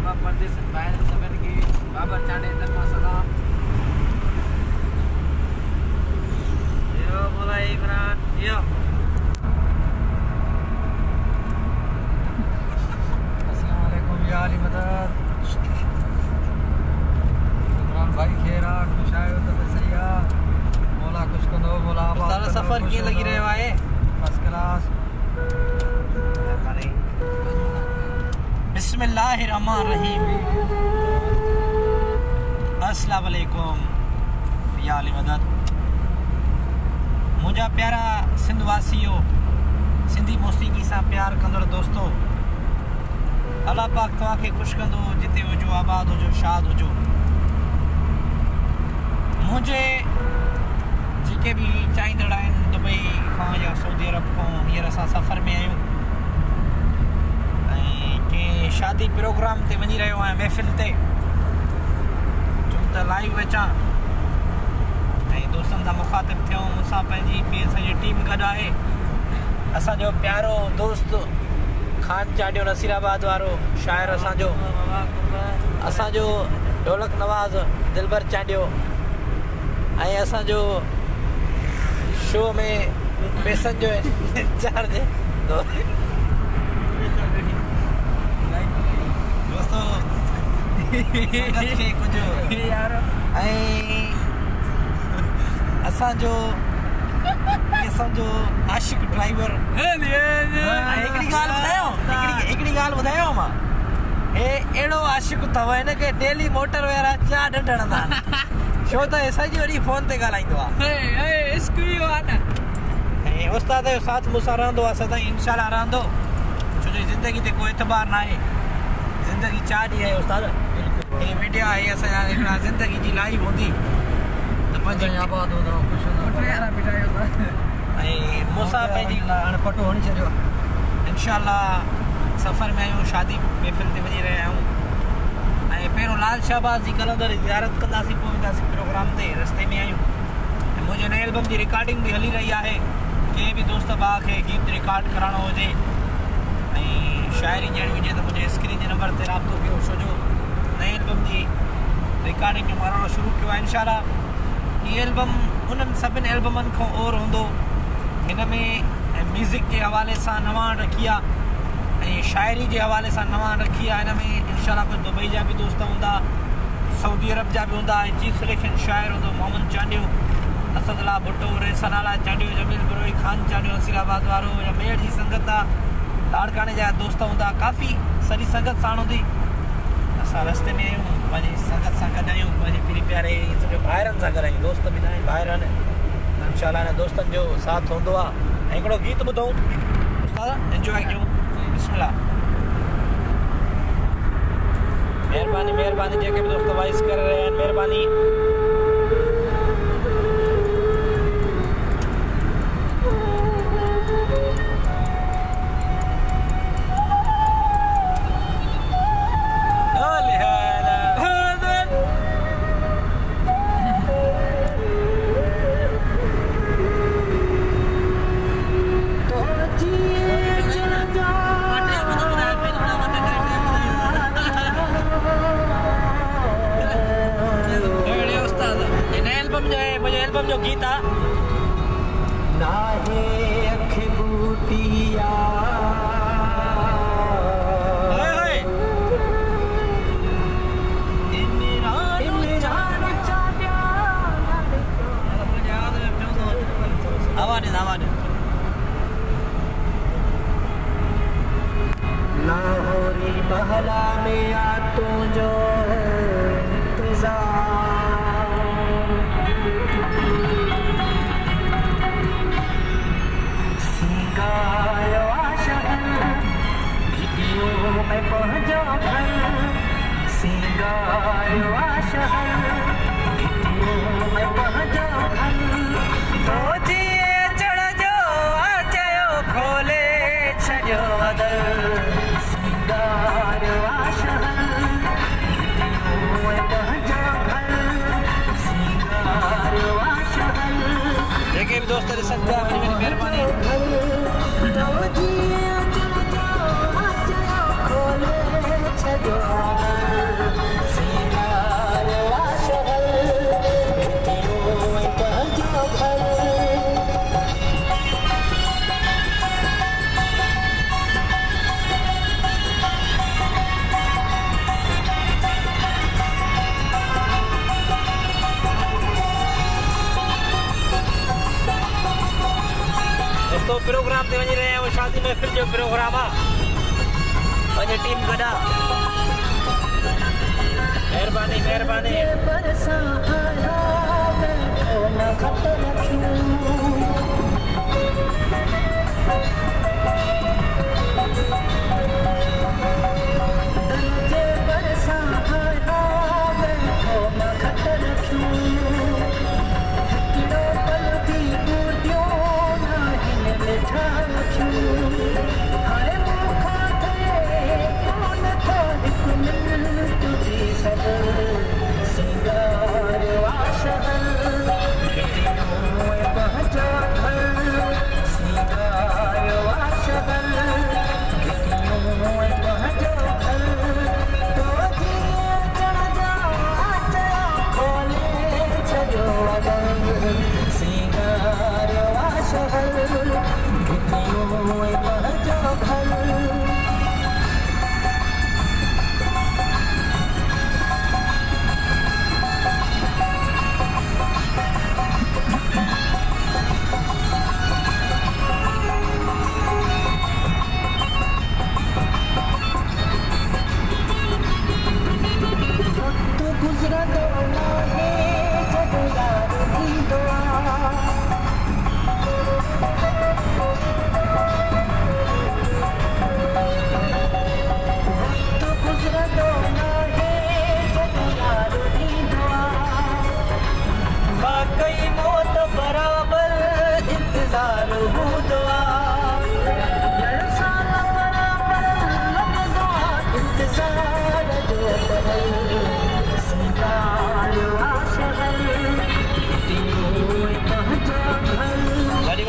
पूरा परदेस ॿाहिरि सभिनि खे बाबर चांडे तरफ़ां सलाम। यो बोला इमरान यो अस्सलाम वालेकुम या अली मदद। इमरान भाई खेरा खुश आयो तो सही आ मोला कुछ कंदो मोला सारा सफर कीअं लॻी रहियो आहे? First class. बिस्मिल्लाहिर्रहमानिर्रहीम। अस्सलाम वालेकुम या अली मदद। मुंहिंजा प्यारा सिंध वासियो, सिंधी मौसीक़ी सां प्यार कंदड़ दोस्तो, अल्लाह पाक तव्हांखे ख़ुशि कंदो जिते हुजो, आबाद हुजो, शाद हुजो। मुंहिंजे जेके बि चाहींदड़ आहिनि दुबई खां या सऊदी अरब खां, हींअर असां सफ़र में आहियूं ऐं कंहिं शादी प्रोग्राम ते वञी रहियो आहियां, महफ़िल ते चऊं त लाइव अचां ऐं दोस्तनि सां मुखातिब थियूं। मूंसां पंहिंजी असांजी टीम गॾु आहे। असांजो प्यारो दोस्त खान चांडियो नसीराबाद वारो शाइर असांजो ढोलक नवाज़ दिलबर चांडियो ऐं असांजो शो में पैसनि जो इंचार्ज दोस्तो कुझु ऐं असांजो आशिक ड्राइवर। हिकिड़ी ॻाल्हि ॿुधायो मां, हे अहिड़ो आशिक अथव हिनखे डेली मोटर वारा 4 ॾंढ हणंदा आहिनि, छो त सॼी वरी फोन ते ॻाल्हाईंदो आहे। ऐं उस्ताद जो साथ मूंसां रहंदो आहे सदाईं, इंशाअल्लाह रहंदो, छो जो ज़िंदगी ते कोई एतबार न आहे। ज़िंदगी 4 ॾींहं आहे उस्ताद। हे मीडिया आहे असांजा हिकिड़ा ज़िंदगी जी लाइव हूंदी त पंहिंजी आबाद हूंदो ऐं मूंसां पंहिंजी पटो हणी छॾियो। इंशाअल्लाह सफ़र में आहियूं, शादी महफ़िल ते वञी रहिया आहियूं ऐं पहिरियों लाल शाहबाज़ जी कलंदर ज़ियारत कंदासीं, पोइ वेंदासीं प्रोग्राम ते। रस्ते में आहियूं। मुंहिंजे नए एल्बम जी रिकॉर्डिंग बि हली रही आहे। कंहिं बि दोस्त भाउ खे गीत रिकॉर्ड कराइणो हुजे ऐं शाइरी ॾियणी हुजे त मुंहिंजे स्क्रीन जे नंबर ते राब्तो कयो, छो जो नए एल्बम जी रिकॉर्डिंग जो मरहलो शुरू कयो आहे। इंशाअल्लाह हीअ एल्बम उन्हनि सभिनि एल्बमनि खां और हूंदो। हिन में म्यूज़िक जे हवाले सां नवां रखी आहे ऐं शाइरी जे हवाले सां नवां रखी आहे। हिन में इंशाअल्लाह कुझु दुबई जा बि दोस्त हूंदा, सऊदी अरब जा बि हूंदा ऐं चीफ सिलेक्शन शाइर हूंदो मोहम्मद चांडियो, असदुल्ला भुट्टो, रेसनाला चांडियो, जमील बरोई, खान चांडियो नसीराबाद वारो, या मेड़ जी संगत आहे, लाड़काने जा दोस्त हूंदा, काफ़ी सॼी संगत साण हूंदी। असां रस्ते में आहियूं, पंहिंजी संगत सां गॾु आहियूं, पंहिंजे पीरी प्यारे सॼो ॿाहिरनि सां गॾु आहियूं। दोस्त बि न आहिनि, ॿाहिरि आहिनि। इंशाअल्लाह हिन दोस्तनि जो साथ हूंदो आहे। ऐं हिकिड़ो गीत ॿुधूं, उस्ताद एंजॉय कयूं। बिस्मिल्लाह। महिरबानी महिरबानी, जेके भी दोस्त वॉइस कर रहे हैं, महिरबानी। एल्बम जो गीत आहे नाहे अख बूटिया लाहौरी महला में आ तुझो इंतजार, सिंगारो आशहर घिटियों में पहुंचो घर, सिंगारो आशहर घिटियों में पहुंचो घर। तो जिए चढ़ जो आचयो खोले छजो अदर, सिंगारो आशहर घिटियों में पहुंचो घर, सिंगारो आशहर। जेके भी दोस्त ॾिसनि पिया वञी वञी महिरबानी। तो जिए चढ़ जो आचयो खोले छजो अदर। प्रोग्राम ते वञी रहिया आहियूं शादी महफ़िल जो प्रोग्राम आहे पंहिंजी टीम गॾा महिरबानी महिरबानी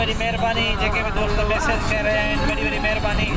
बड़ी मेहरबानी जेके भी दोस्त मैसेज कर रहे हैं बड़ी बड़ी मेहरबानी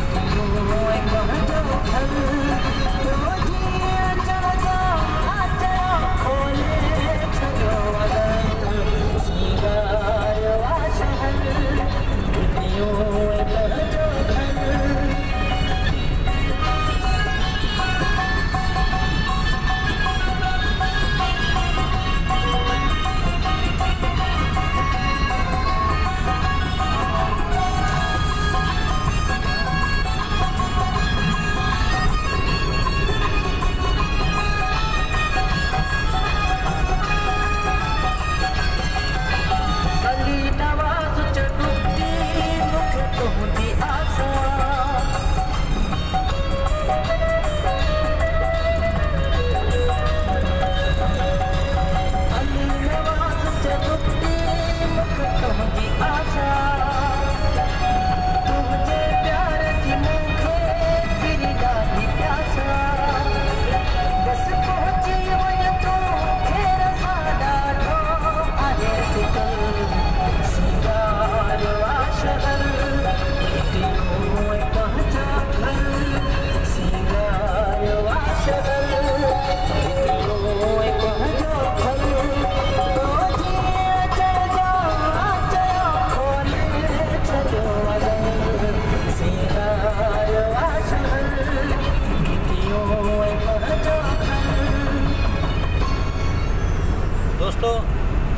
दोस्तों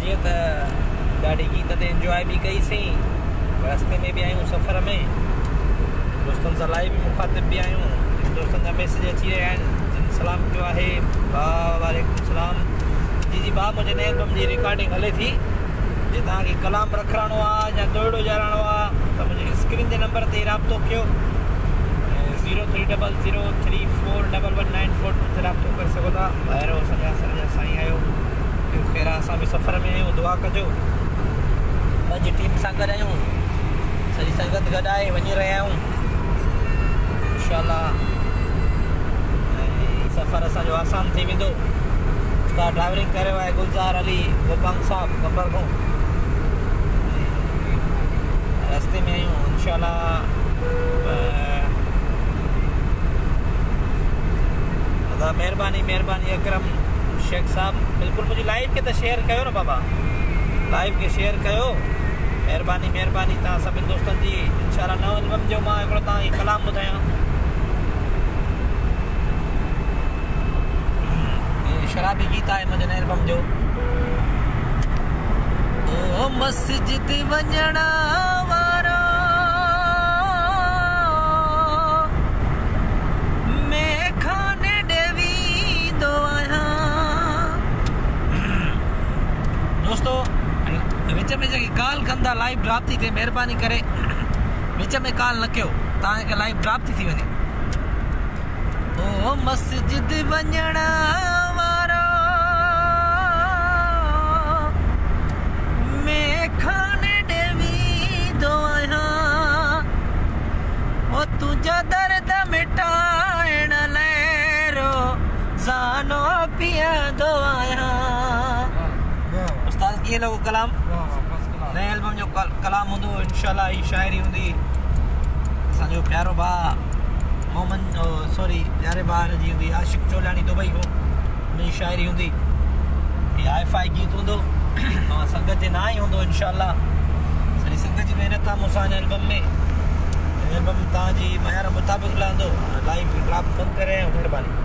जी त ॾाढी गीत ते इंजॉय भी कईसीं रस्ते में भी आयूं सफ़र में दोस्तनि सां लाइव मुखातिब भी आयूं दोस्तनि जा मैसेज अची रहिया आहिनि जिन सलाम कयो आहे भाउ वालेकुम सलाम जी भाउ मुंहिंजे नए एल्बम जी रिकॉर्डिंग हले थी जे तव्हांखे कलाम रखाइणो आहे या दोड़ो ॼाणणो आहे त मुंहिंजे स्क्रीन जे नंबर ते राब्तो कयो 0300341194 ते राब्तो करे सघो था ॿाहिरि असांजा असांजा साईं आहियो खैर असां भी सफ़र में आहियूं दुआ कजो पंहिंजी टीम सां गॾु आहियूं सॼी संगत गॾु आहे वञी रहिया आहियूं इंशाअल्लाह सफ़र असांजो आसान थी वेंदो उस्ताद ड्राइवरिंग करे वियो आहे गुलज़ार अली गोपांग साहब कंबर खां रस्ते में आहियूं इंशाअल्लाह मेहरबानी मेहरबानी अकरम शेख साहब बिल्कुल मुझे लाइव के तो शेयर कयो ना बाबा लाइव के शेयर कयो मेहरबानी मेहरबानी तव्हां सभिनि दोस्तनि जी इंशाअल्लाह नओं एल्बम जो मां हिकिड़ो तव्हांखे कलाम ॿुधायां शराबी गीत आहे मुंहिंजे नए एल्बम जो ओ मस्जिद वञण वारा कंदा लाइव ड्रॉप थी थे मेहरबानी करे विच में कॉल न कयो तव्हांखे लाइव ड्रॉप थी वञे ओ मस्जिद वञण वारो मैं खाने देवी दो आहियां ओ तुझा दर्द मिटाइण लैरो जानो पिया दो आहियां उस्ताद कीअं लॻो कलाम नए एल्बम जो कलाम हूंदो इंशाल्लाह ही शायरी हूंदी असांजो प्यारो भाउ मोहम्मद सॉरी प्यारे ॿार जी हूंदी आशिक चोलानी दुबई को उनजी शायरी हूंदी ये हाई-फाई गीत हूंदो ऐं संगत जे ना ही हूंदो इंशाल्लाह सॼी संगत जी महिनत आहे मूंसां हिन एल्बम में एल्बम तव्हांजी मयार मुताबिक़ हलंदो लाइव ड्रॉप बंदि करे महिरबानी